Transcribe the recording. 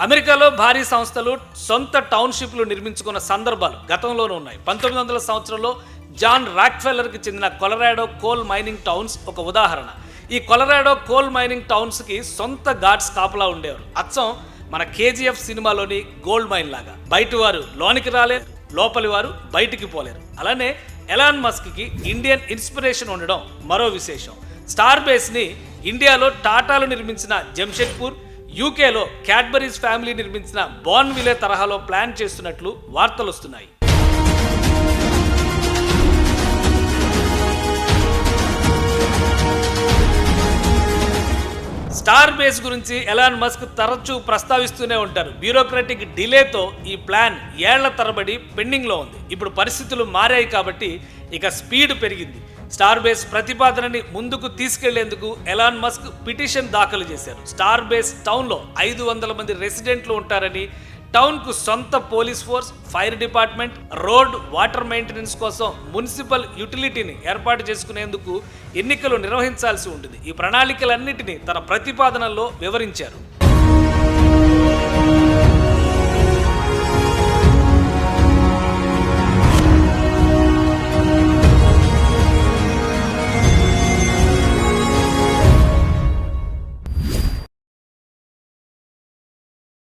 అమెరికాలో భారీ సంస్థలు సొంత టౌన్షిప్లు నిర్మించుకున్న సందర్భాలు గతంలోనూ ఉన్నాయి. 1900 సంవత్సరంలో జాన్ రాక్ఫెల్లర్కి చెందిన కొలరాడో కోల్ మైనింగ్ టౌన్స్ ఒక ఉదాహరణ. ఈ కొలరాడో కోల్ మైనింగ్ టౌన్స్కి సొంత గార్డ్స్ కాపలా ఉండేవారు. అచ్చం మన KGF సినిమాలోని గోల్డ్ మైన్ లాగా. బయటి వారు లోనికి రాలేరు, లోపలి వారు బయటికి పోలేరు. అలానే ఎలాన్ మస్క్కి ఇండియన్ ఇన్స్పిరేషన్ ఉండడం మరో విశేషం. స్టార్ బేస్ని ఇండియాలో టాటాలు నిర్మించిన జంషెడ్పూర్, యూకేలో క్యాడ్బరీస్ ఫ్యామిలీ నిర్మించిన బోర్న్విలే తరహాలో ప్లాన్ చేస్తున్నట్లు వార్తలు వస్తున్నాయి. స్టార్ బేస్ గురించి ఎలాన్ మస్క్ తరచూ ప్రస్తావిస్తూనే ఉంటారు. బ్యూరోక్రటిక్ డిలేతో ఈ ప్లాన్ ఏళ్ల తరబడి పెండింగ్లో ఉంది. ఇప్పుడు పరిస్థితులు మారాయి కాబట్టి ఇక స్పీడ్ పెరిగింది. స్టార్ బేస్ ప్రతిపాదనని ముందుకు తీసుకెళ్లేందుకు ఎలాన్ మస్క్ పిటిషన్ దాఖలు చేశారు. స్టార్ బేస్ టౌన్లో 500 మంది రెసిడెంట్లు ఉంటారని, టౌన్కు సొంత police force, fire department, road, water maintenance కోసం మున్సిపల్ యూటిలిటీని ఏర్పాటు చేసుకునేందుకు ఎన్నికలు నిర్వహించాల్సి ఉంటుంది. ఈ ప్రణాళికలన్నింటినీ తన ప్రతిపాదనలో వివరించారు.